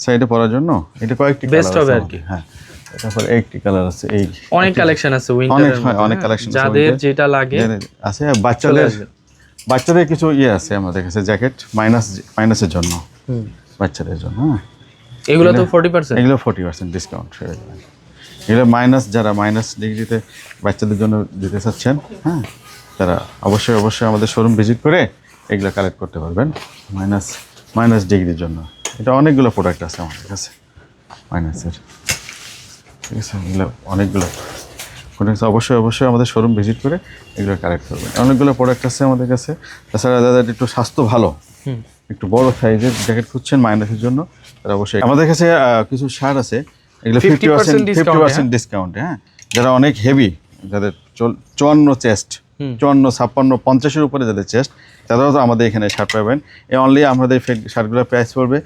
সাইডে পরার জন্য এটা কয়েকটি বেস্ট হবে আর কি। হ্যাঁ, তারপর একটি কালার আছে। এই অনেক কালেকশন আছে উইন্টারের মধ্যে, অনেক কালেকশন যাদের যেটা লাগে আছে। বাচ্চাদের কিছু আছে আমাদের কাছে, জ্যাকেট মাইনাসের জন্য, বাচ্চাদের জন্য। হ্যাঁ, এগুলো তো 40%। এগুলো 40% ডিসকাউন্ট হয়ে যাবে। এগুলো যারা মাইনাস ডিগ্রিতে বাচ্চাদের জন্য দিতে চাচ্ছেন, হ্যাঁ, তারা অবশ্যই আমাদের শোরুম ভিজিট করে এগুলো কালেক্ট করতে পারবেন মাইনাস ডিগ্রির জন্য। এটা অনেকগুলো প্রোডাক্ট আছে আমাদের কাছে মাইনাসের। ঠিক আছে, এগুলো অনেকগুলো প্রোডাক্ট অবশ্যই আমাদের শোরুম ভিজিট করে এগুলো কালেক্ট করবেন। অনেকগুলো প্রোডাক্ট আছে আমাদের কাছে। তাছাড়া যাদের একটু স্বাস্থ্য ভালো, একটু বড় সাইজের জ্যাকেট খুঁজছেন মাইনাসের জন্য, তারা অবশ্যই আমাদের কাছে কিছু শার্ট আছে, এগুলো 50% ডিসকাউন্ট। হ্যাঁ, যারা অনেক হেভি, যাদের 54 চেস্ট, 54, 56, 50-এর উপরে যাদের চেস্ট তারাও তো আমাদের এখানে শার্ট পাবেন। অনলি আমাদের শার্টগুলোর প্রাইস পড়বে,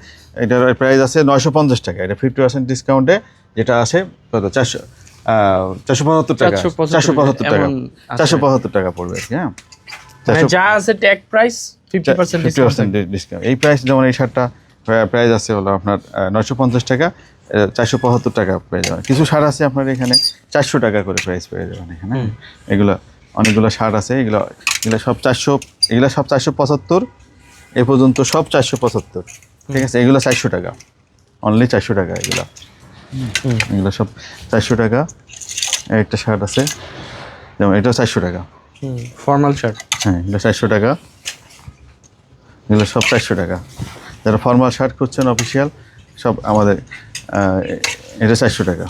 এটার প্রাইস আছে 950 টাকা। এটা 50% ডিসকাউন্টে যেটা আসে কত 475 টাকা, 475 টাকা, 475 টাকা পড়বে। হ্যাঁ, যা আছে ট্যাগ প্রাইস 50% ডিসকাউন্ট। এই প্রাইস যেমন এই শার্টটা প্রাইস আছে হলো আপনার 950 টাকা, 475 টাকা পেয়ে যাবেন। কিছু শার্ট আছে আপনার এখানে 400 টাকা করে প্রাইস পেয়ে যাবেন এখানে। এগুলো অনেকগুলো শার্ট আছে, এগুলো সব 400, এগুলো সব 475 এ পর্যন্ত, সব 475। ঠিক আছে, এগুলো 400 টাকা, অনলি 400 টাকা এগুলো। এগুলো সব 400 টাকা। একটা শার্ট আছে যেমন এটাও 400 টাকা, ফর্মাল শার্ট। হ্যাঁ, এগুলো 400 টাকা, এগুলো সব 400 টাকা। যারা ফর্মাল শার্ট খুঁজছেন অফিসিয়াল সব আমাদের এটা 400 টাকা।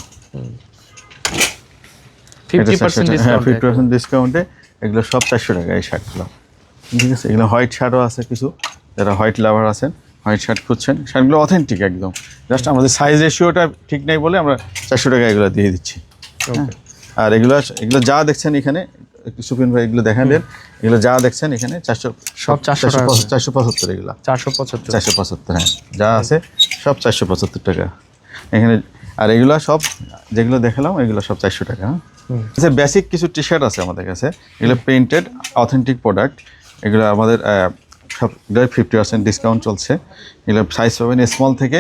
50% ডিসকাউন্টে এগুলো সব 400 টাকা এই শার্টগুলো। ঠিক আছে, এগুলো হোয়াইট শার্টও আছে কিছু, যারা হোয়াইট লাভার আছেন হোয়াইট শার্ট খুঁজছেন, শার্টগুলো অথেন্টিক একদম। জাস্ট আমাদের সাইজ রেশিওটা ঠিক নেই বলে আমরা 400 টাকা এগুলো দিয়ে দিচ্ছি। আর এগুলো যা দেখছেন এখানে, একটু সুপিন ভাই এগুলো দেখান দেন। এগুলো যা দেখছেন এখানে 475 এগুলো 475, হ্যাঁ, যা আছে সব 475 টাকা এখানে। আর এগুলো সব যেগুলো দেখালাম এগুলো সব 400 টাকা। হ্যাঁ, বেসিক কিছু টি শার্ট আছে আমাদের কাছে, এগুলো প্রিন্টেড অথেন্টিক প্রোডাক্ট। এগুলো আমাদের সবগুলোই 50% ডিসকাউন্ট চলছে। এগুলো সাইজ পাবেন স্মল থেকে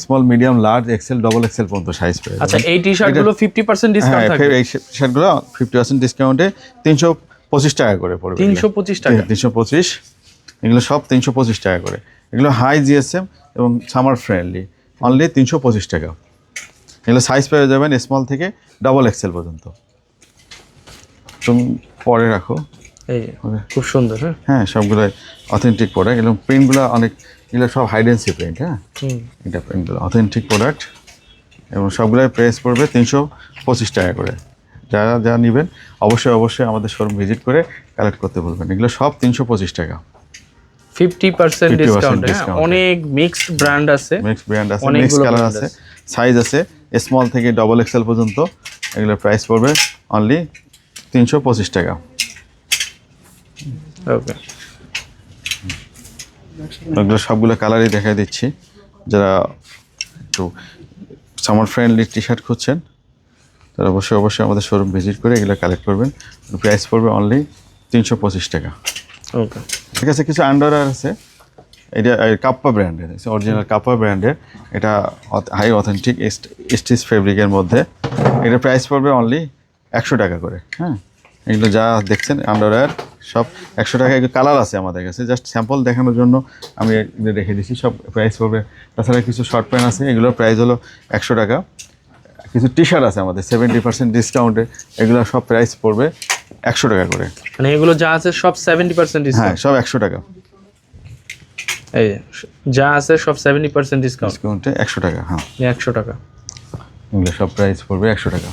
small, medium, large, XL, double XL পর্যন্ত সাইজ পেয়ে যাবেন। আচ্ছা, এই টি শার্টগুলো 50% ডিসকাউন্ট থাকবে? এই শার্টগুলো 50% ডিসকাউন্টে 325 টাকা করে পড়বে। 325 টাকা? 325, এগুলো সব 325 টাকা করে। এগুলো হাই জিএসএম এবং সামার ফ্রেন্ডলি, অনলি 325 টাকা। এগুলো সাইজ পেয়ে যাবেন স্মল থেকে ডবল এক্সেল পর্যন্ত। তুমি পরে রাখো, এই খুব সুন্দর। হ্যাঁ, সবগুলো অথেন্টিক প্রোডাক্ট এবং প্রিন্টগুলো অনেক, এগুলো সব হাইডেন্সি প্রিন্ট। হ্যাঁ, এটা প্রিন্টগুলো অথেন্টিক প্রোডাক্ট এবং সবগুলোর প্রাইস পড়বে 325 টাকা করে। যারা নেবেন অবশ্যই আমাদের শোরুম ভিজিট করে কালেক্ট করতে বলবেন। এগুলো সব 325 টাকা, 50% ডিসকাউন্ট। অনেক মিক্সড ব্র্যান্ড আছে, মিক্স কালার আছে, সাইজ আছে স্মল থেকে ডবল এক্সেল পর্যন্ত। এগুলোর প্রাইস পড়বে অনলি 325 টাকা। ওকে, এগুলো সবগুলো কালারই দেখাই দিচ্ছি। যারা একটু সামার ফ্রেন্ডলি টি শার্ট খুঁজছেন তারা অবশ্যই আমাদের শোরুম ভিজিট করে এগুলো কালেক্ট করবেন। প্রাইস পড়বে অনলি 325 টাকা। ওকে, ঠিক আছে, কিছু আন্ডারওয়্যার আছে, এটা কাপ্পা ব্র্যান্ডের, অরিজিনাল কাপ্পা ব্র্যান্ডের। এটা হাই অথেন্টিক স্টিচ ফেব্রিকের মধ্যে। এটা প্রাইস পড়বে অনলি 100 টাকা করে। হ্যাঁ, এগুলো যা দেখছেন আন্ডারওয়্যার সব 100 টাকা। এগুলো কালার আছে আমাদের কাছে, জাস্ট স্যাম্পল দেখানোর জন্য আমি এগুলো রেখে দিচ্ছি। সব প্রাইস পড়বে। তাছাড়া কিছু শর্ট প্যান্ট আছে, এগুলোর প্রাইস হলো 100 টাকা। কিছু টি শার্ট আছে আমাদের 70% ডিসকাউন্টে, এগুলো সব প্রাইস পড়বে 100 টাকা করে। মানে এগুলো যা আছে সব 70% ডিসকাউন্ট? হ্যাঁ, সব 100 টাকা। এই যা আছে সব 70% ডিসকাউন্টে 100 টাকা। হ্যাঁ, 100 টাকা। এগুলো সব প্রাইস পড়বে 100 টাকা।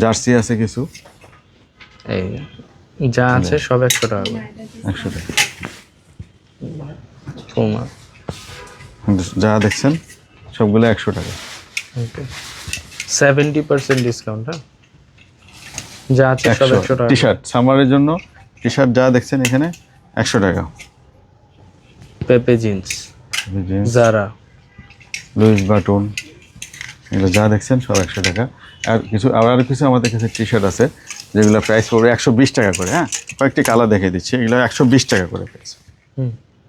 জার্সি আছে কিছু, এই যা আছে সব 100 টাকা। 100 টাকা। পুমা যা দেখছেন সবগুলো 100 টাকা। ওকে, 70% ডিসকাউন্ট। হ্যাঁ, যা আছে সব 100 টাকা। টি শার্ট সামারের জন্য টি শার্ট যা দেখছেন এখানে 100 টাকা। পেপে জিন্স, জারা, লুইস বাটন, এগুলো যা দেখছেন সব 100 টাকা। আর কিছু আমাদের কাছে টি শার্ট আছে যেগুলো প্রাইস পড়বে 120 টাকা করে। হ্যাঁ, কয়েকটি কালার দেখে দিচ্ছি। এগুলো 120 টাকা করে প্রাইস।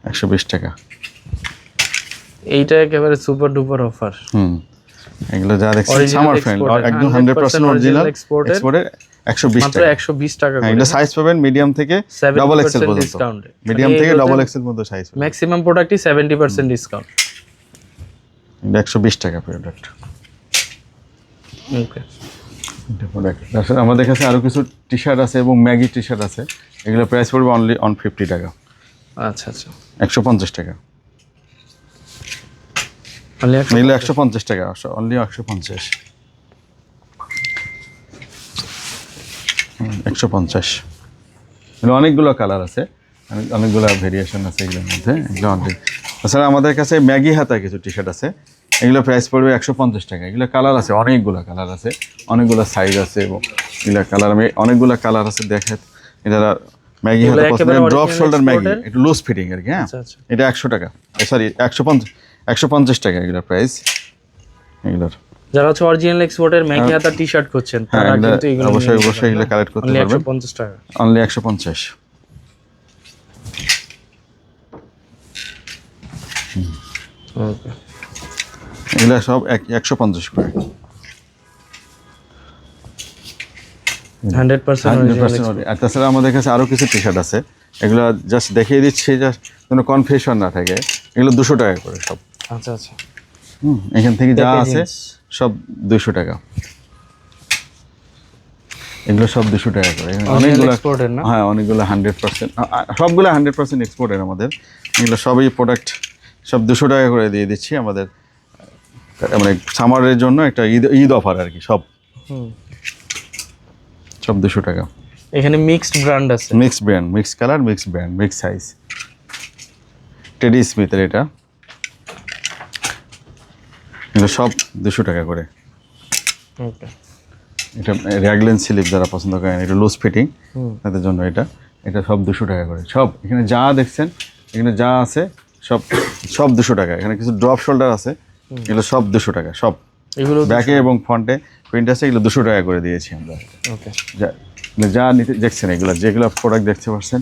120 টাকা। এইটা একেবারে সুপার ডুপার অফার। এগুলো যা দেখছেন সামার ফ্রেন্ড, একদম 100% অরিজিনাল এক্সপোর্টের 120 টাকা। 120 টাকা করে। এগুলো সাইজ পাবেন মিডিয়াম থেকে ডবল এক্সেল পর্যন্ত। মিডিয়াম থেকে ডবল এক্সেল পর্যন্ত সাইজ পাবেন। ম্যাক্সিমাম প্রোডাক্টই 70% ডিসকাউন্ট। 120 টাকা প্রোডাক্ট। ওকে, তাছাড়া আমাদের কাছে আরও কিছু টি শার্ট আছে এবং ম্যাগি টি শার্ট আছে। এগুলো প্রাইস পড়বে অনলি 150 টাকা। আচ্ছা, 150 টাকা। এগুলো 150 টাকা, অনলি 150। 150। এগুলো অনেকগুলো কালার আছে, অনেকগুলো ভেরিয়েশন আছে এগুলোর মধ্যে। এগুলো অনেক। তাছাড়া আমাদের কাছে ম্যাগি হাতা কিছু টি শার্ট আছে, এগুলো প্রাইস পড়বে 150 টাকা। এগুলো কালার আছে, অনেকগুলো কালার আছে, অনেকগুলো সাইজ আছে এবং এগুলো কালার আমি অনেকগুলো কালার আছে এটা ম্যাগি এগুলো হাতে একেবারে পছন্দ, drop original shoulder Maggi, exported? একটু লুজ ফিটিং আর কি। হ্যাঁ, আচ্ছা আচ্ছা। এটা 100 টাকা, সরি 150 টাকা এগুলোর প্রাইস। এগুলোর যারা হচ্ছে অরিজিনাল এক্সপোর্টের ম্যাগি হাতা টি শার্ট করছেন হ্যাঁ, তারা এগুলো কিন্তু এগুলো অবশ্যই এগুলো কালেক্ট করতে পারবেন। 150 টাকা। অনলি 150। ওকে, এগুলো সব 150 করে। 100% অরিজিনাল। আর তাছাড়া আমাদের কাছে আরও কিছু টি শার্ট আছে, এগুলো জাস্ট দেখিয়ে দিচ্ছি, জাস্ট কোনো কনফিউশন না থাকে। এগুলো 200 টাকা করে সব। আচ্ছা আচ্ছা। এখান থেকে যা আছে Packagings। সব 200 টাকা। এগুলো সব 200 টাকা করে। অনেকগুলো এক্সপোর্টের না? হ্যাঁ, অনেকগুলো 100%, সবগুলো 100% এক্সপোর্টের আমাদের। এগুলো সবই প্রোডাক্ট সব 200 টাকা করে দিয়ে দিচ্ছি আমাদের, মানে সামারের জন্য একটা ঈদ অফার আর কি। সব সব 200 টাকা। এখানে মিক্সড ব্র্যান্ড আছে। Mix brand, mix colour, mix brand, mix size. Teddy স্মিথের এটা, এগুলো সব 200 টাকা করে। ওকে, এটা র্যাগলেন স্লিপ যারা পছন্দ করেন, এটা লুজ ফিটিং, তাদের জন্য এটা সব 200 টাকা করে। সব এখানে যা দেখছেন, এখানে যা আছে সব সব 200 টাকা। এখানে কিছু ড্রপ শোল্ডার আছে, এগুলো সব 200 টাকা। সব এগুলো ব্যাকে এবং ফ্রন্টে প্রিন্ট আছে, এগুলো 200 টাকা করে দিয়েছি আমরা। ওকে, যা নিতে দেখছেন, যেগুলো প্রোডাক্ট দেখতে পাচ্ছেন,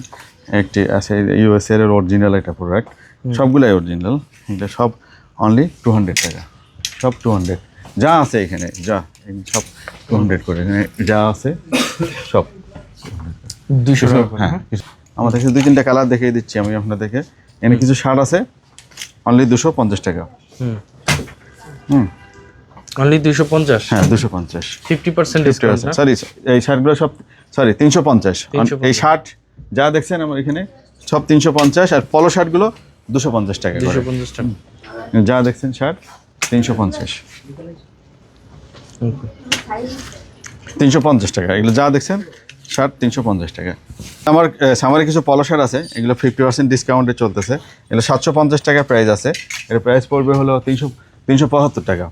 একটি আছে ইউএসএ এর অরিজিনাল একটা প্রোডাক্ট, সবগুলাই অরিজিনাল। এটা সব অনলি 200 টাকা, সব 200। যা আছে এখানে সব 200 করে। এখানে যা আছে সব 200 টাকা। হ্যাঁ, আমাদের কাছে 2-3টা কালার দেখিয়ে দিচ্ছি আমি আপনাদেরকে। এখানে কিছু শার্ট আছে অনলি 250 টাকা। অনলি 250। হ্যাঁ, 250। 50% ডিসকাউন্ট। সরি, এই শার্টগুলো সব 350। 350 এই শার্ট যা দেখছেন আমার এখানে সব 350, আর পলো শার্টগুলো 250 টাকা করে। 250 টাকা। যা দেখছেন শার্ট 350। 350 টাকা এগুলো যা দেখছেন শার্ট 350 টাকা। আমার সামারে কিছু পলো শার্ট আছে, এগুলো 50% ডিসকাউন্টে চলতেছে। এগুলো 750 টাকা প্রাইস আছে। এর প্রাইস পড়বে হলো 375 টাকা।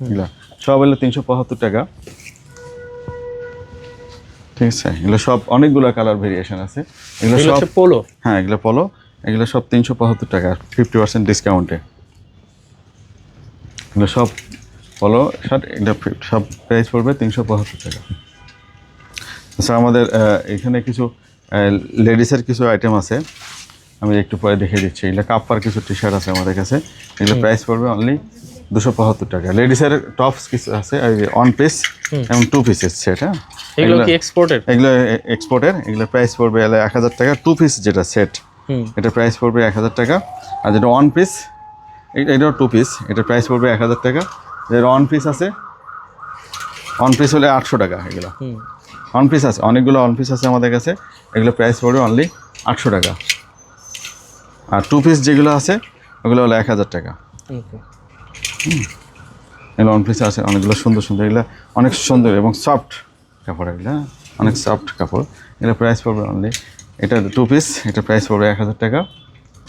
এগুলো সব হলো 375 টাকা। ঠিক আছে, এগুলো সব অনেকগুলো কালার ভেরিয়েশন আছে। এগুলো সব পোলো। হ্যাঁ, এগুলো পলো। এগুলো সব 375 টাকা 50% ডিসকাউন্টে। এগুলো সব পলো শার্ট, এটা সব প্রাইস পড়বে 375 টাকা। আচ্ছা, আমাদের এখানে কিছু লেডিসের কিছু আইটেম আছে, আমি একটু পরে দেখিয়ে দিচ্ছি। এগুলো কাপ্পার কিছু টি শার্ট আছে আমাদের কাছে, এগুলো প্রাইস পড়বে অনলি 275 টাকা। লেডিসের টপস কিছু আছে, ওয়ান পিস এবং 2 পিসের সেট। হ্যাঁ, এগুলো কি এক্সপোর্টেড? এগুলো এক্সপোর্টের। এগুলো প্রাইস পড়বে 1000 টাকা। 2 পিস যেটা সেট, এটা প্রাইস পড়বে 1000 টাকা। আর যেটা ওয়ান পিস, এটাও 2 পিস, এটা প্রাইস পড়বে 1000 টাকা। যেটা ওয়ান পিস আছে, ওয়ান পিস হলে 800 টাকা। এগুলো ওয়ান পিস আছে, অনেকগুলো ওয়ান পিস আছে আমাদের কাছে, এগুলো প্রাইস পড়বে অনলি 800 টাকা। আর 2 পিস যেগুলো আছে ওগুলো হলো 1000 টাকা। এগুলো ওয়ান পিস আছে অনেকগুলো সুন্দর সুন্দর, এগুলো অনেক সুন্দর এবং সফট কাপড়, এগুলো অনেক সফট কাপড়। এগুলো প্রাইস পড়বে অনলি, এটা 2 পিস, এটা প্রাইস পড়বে 1000 টাকা।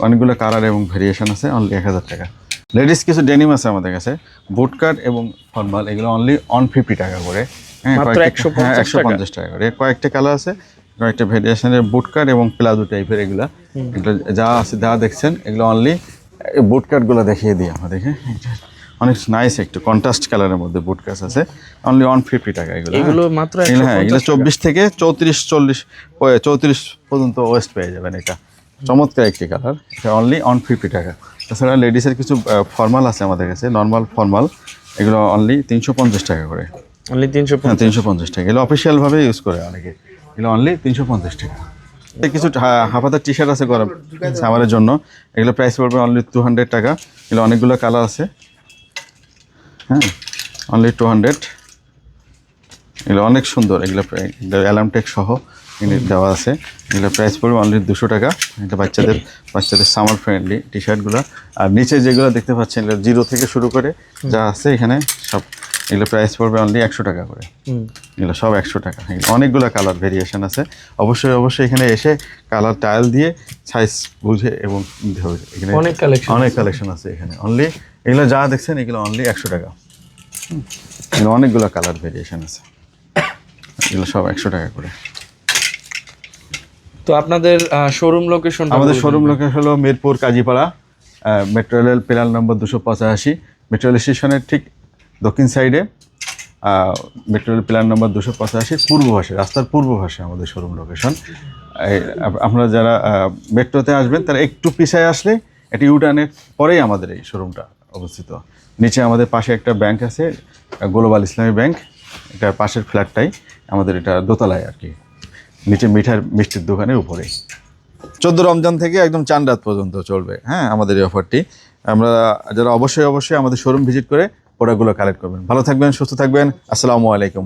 অনেকগুলো কালার এবং ভেরিয়েশন আছে, অনলি 1000 টাকা। লেডিস কিছু ডেনিম আছে আমাদের কাছে, বুট কাট এবং ফর্মাল, এগুলো অনলি 150 টাকা করে। হ্যাঁ, 150 টাকা করে। কয়েকটা কালার আছে, কয়েকটা ভেরিয়েশনের বুট কাট এবং প্লাজো টাইপের। এগুলো যা আছে যা দেখছেন, এগুলো অনলি বুট কাটগুলো দেখিয়ে দিই আমাদেরকে। অনেক নাইস একটু কন্ট্রাস্ট কালারের মধ্যে বুট কাট আছে, অনলি 150 টাকা। এগুলো মাত্র হ্যাঁ, এগুলো 24 থেকে 34 পর্যন্ত ওয়েস্ট পেয়ে যাবেন। এটা চমৎকার একটি কালার, এটা অনলি 150 টাকা। তাছাড়া লেডিসের কিছু ফর্মাল আছে আমাদের কাছে, নর্মাল ফর্মাল, এগুলো অনলি 350 টাকা করে। অনলি 350 টাকা। এগুলো অফিসিয়ালভাবে ইউজ করে অনেকে, এগুলো অনলি 350 টাকা। কিছু হাফাতার টি শার্ট আছে গরম সামারের জন্য, এগুলো প্রাইস পড়বে অনলি 200 টাকা। এগুলো অনেকগুলো কালার আছে। হ্যাঁ, অনলি 200। এগুলো অনেক সুন্দর, এগুলো অ্যালার্ম টেক সহ দেওয়া আছে। এগুলো প্রাইস পড়বে অনলি 200 টাকা। এটা বাচ্চাদের সামার ফ্রেন্ডলি টি শার্টগুলো। আর নিচে যেগুলো দেখতে পাচ্ছেন, এগুলো 0 থেকে শুরু করে যা আছে এখানে সব, এগুলো প্রাইস পড়বে অনলি 100 টাকা করে। এগুলো সব 100 টাকা। অনেকগুলো কালার ভেরিয়েশন আছে। অবশ্যই এখানে এসে কালার টাইল দিয়ে সাইজ বুঝে এবং নিতে হবে। এখানে অনেক কালেকশন আছে এখানে। অনলি এগুলো যা দেখছেন, এগুলো অনলি 100 টাকা। এগুলো অনেকগুলো কালার ভেরিয়েশন আছে, এগুলো সব 100 টাকা করে। তো আপনাদের শোরুম লোকেশন? আমাদের শোরুম লোকেশন হলো Mirpur Kazipara, metro rail pillar number 285, metro rail স্টেশনের ঠিক দক্ষিণ সাইডে, মেট্রো রেল পিলার নম্বর 285, পূর্ব পাশে, রাস্তার পূর্ব পাশে আমাদের শোরুম লোকেশন। আপনারা যারা মেট্রোতে আসবেন তারা একটু পিছায় আসলে এটি ইউটার্নের পরেই আমাদের এই শোরুমটা অবস্থিত। নিচে আমাদের পাশে একটা ব্যাংক আছে, গ্লোবাল ইসলামী ব্যাংক, এটার পাশের ফ্ল্যাটটাই আমাদের, এটা দোতলায় আর কি, নিচে মিষ্টির দোকানের উপরে। 14 রমজান থেকে একদম চাঁদ রাত পর্যন্ত চলবে, হ্যাঁ, আমাদের এই অফারটি। আমরা যারা অবশ্যই আমাদের শোরুম ভিজিট করে প্রোডাক্টগুলো কালেক্ট করবেন। ভালো থাকবেন, সুস্থ থাকবেন। আসসালামু আলাইকুম।